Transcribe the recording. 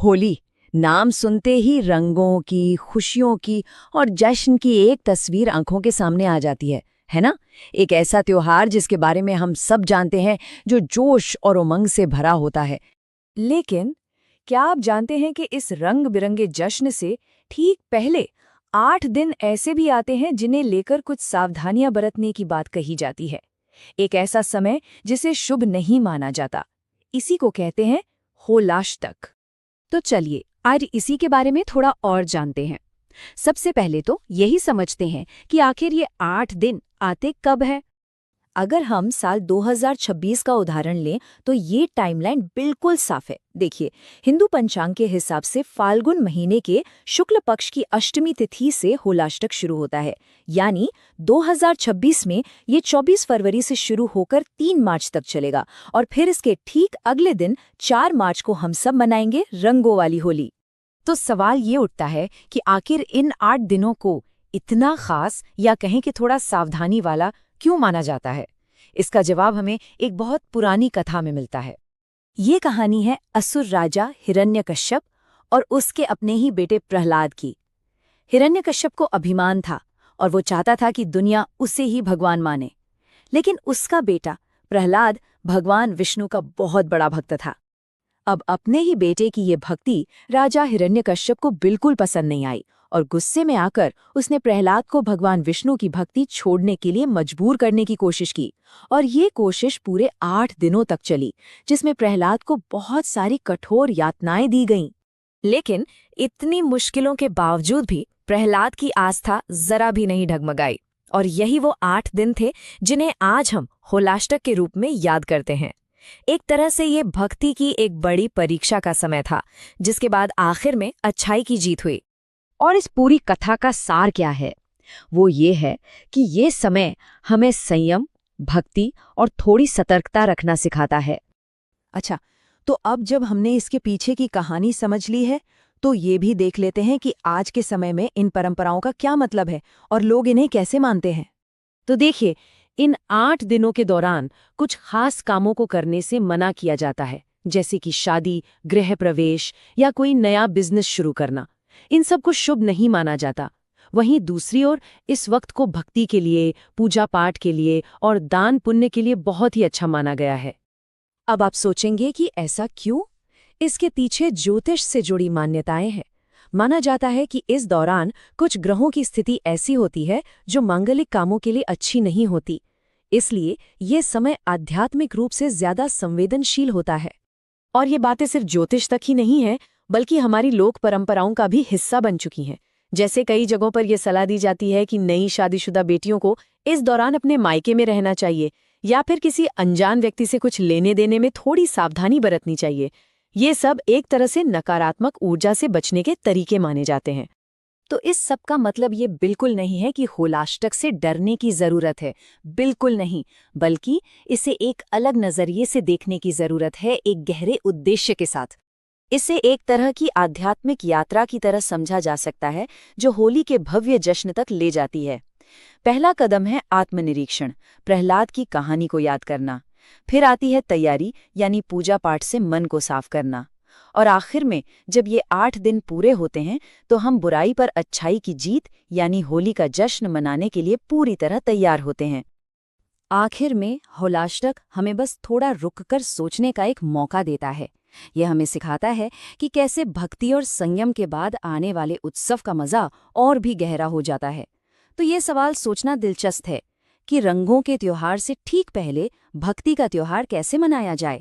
होली नाम सुनते ही रंगों की, खुशियों की और जश्न की एक तस्वीर आंखों के सामने आ जाती है ना? एक ऐसा त्योहार जिसके बारे में हम सब जानते हैं, जो जोश और उमंग से भरा होता है। लेकिन क्या आप जानते हैं कि इस रंग बिरंगे जश्न से ठीक पहले 8 दिन ऐसे भी आते हैं जिन्हें लेकर कुछ सावधानियां बरतने की बात कही जाती है। एक ऐसा समय जिसे शुभ नहीं माना जाता। इसी को कहते हैं होलाष्टक। तो चलिए आज इसी के बारे में थोड़ा और जानते हैं। सबसे पहले तो यही समझते हैं कि आखिर ये 8 दिन आते कब है। अगर हम साल 2026 का उदाहरण लें तो ये टाइमलाइन बिल्कुल साफ है। देखिए, हिंदू पंचांग के हिसाब से फाल्गुन महीने के शुक्ल पक्ष की अष्टमी तिथि से होलाष्टक शुरू होता है। यानी 2026 में ये 24 फरवरी से शुरू होकर 3 मार्च तक चलेगा और फिर इसके ठीक अगले दिन 4 मार्च को हम सब मनाएंगे रंगों वाली होली। तो सवाल ये उठता है कि आखिर इन 8 दिनों को इतना खास या कहें कि थोड़ा सावधानी वाला क्यों माना जाता है? इसका जवाब हमें एक बहुत पुरानी कथा में मिलता है। ये कहानी है असुर राजा हिरण्यकश्यप और उसके अपने ही बेटे प्रहलाद की। हिरण्यकश्यप को अभिमान था और वो चाहता था कि दुनिया उसे ही भगवान माने। लेकिन उसका बेटा प्रहलाद भगवान विष्णु का बहुत बड़ा भक्त था। अब अपने ही बेटे की ये भक्ति राजा हिरण्यकश्यप को बिल्कुल पसंद नहीं आई और गुस्से में आकर उसने प्रहलाद को भगवान विष्णु की भक्ति छोड़ने के लिए मजबूर करने की कोशिश की। और ये कोशिश पूरे 8 दिनों तक चली, जिसमें प्रहलाद को बहुत सारी कठोर यातनाएं दी गईं। लेकिन इतनी मुश्किलों के बावजूद भी प्रहलाद की आस्था जरा भी नहीं डगमगाई और यही वो 8 दिन थे जिन्हें आज हम होलाष्टक के रूप में याद करते हैं। एक तरह से ये भक्ति की एक बड़ी परीक्षा का समय था, जिसके बाद आखिर में अच्छाई की जीत हुई। और इस पूरी कथा का सार क्या है? वो ये है कि ये समय हमें संयम, भक्ति और थोड़ी सतर्कता रखना सिखाता है। अच्छा, तो अब जब हमने इसके पीछे की कहानी समझ ली है, तो ये भी देख लेते हैं कि आज के समय में इन परंपराओं का क्या मतलब है और लोग इन्हें कैसे मानते हैं। तो देखिए, इन 8 दिनों के दौरान कुछ खास कामों को करने से मना किया जाता है, जैसे कि शादी, गृह प्रवेश या कोई नया बिजनेस शुरू करना। इन सब को शुभ नहीं माना जाता। वहीं दूसरी ओर इस वक्त को भक्ति के लिए, पूजा पाठ के लिए और दान पुण्य के लिए बहुत ही अच्छा माना गया है। अब आप सोचेंगे कि ऐसा क्यों? इसके पीछे ज्योतिष से जुड़ी मान्यताएं हैं। माना जाता है कि इस दौरान कुछ ग्रहों की स्थिति ऐसी होती है जो मांगलिक कामों के लिए अच्छी नहीं होती। इसलिए ये समय आध्यात्मिक रूप से ज्यादा संवेदनशील होता है। और ये बातें सिर्फ ज्योतिष तक ही नहीं है, बल्कि हमारी लोक परंपराओं का भी हिस्सा बन चुकी हैं। जैसे कई जगहों पर यह सलाह दी जाती है कि नई शादीशुदा बेटियों को इस दौरान अपने मायके में रहना चाहिए या फिर किसी अनजान व्यक्ति से कुछ लेने देने में थोड़ी सावधानी बरतनी चाहिए। ये सब एक तरह से नकारात्मक ऊर्जा से बचने के तरीके माने जाते हैं। तो इस सब का मतलब ये बिल्कुल नहीं है कि होलाष्टक से डरने की जरूरत है, बिल्कुल नहीं, बल्कि इसे एक अलग नजरिए से देखने की जरूरत है, एक गहरे उद्देश्य के साथ। इसे एक तरह की आध्यात्मिक यात्रा की तरह समझा जा सकता है, जो होली के भव्य जश्न तक ले जाती है। पहला कदम है आत्मनिरीक्षण, प्रहलाद की कहानी को याद करना। फिर आती है तैयारी, यानी पूजा पाठ से मन को साफ करना। और आखिर में जब ये 8 दिन पूरे होते हैं तो हम बुराई पर अच्छाई की जीत यानी होली का जश्न मनाने के लिए पूरी तरह तैयार होते हैं। आखिर में होलाष्टक हमें बस थोड़ा रुककर सोचने का एक मौका देता है। यह हमें सिखाता है कि कैसे भक्ति और संयम के बाद आने वाले उत्सव का मजा और भी गहरा हो जाता है। तो ये सवाल सोचना दिलचस्प है कि रंगों के त्योहार से ठीक पहले भक्ति का त्योहार कैसे मनाया जाए।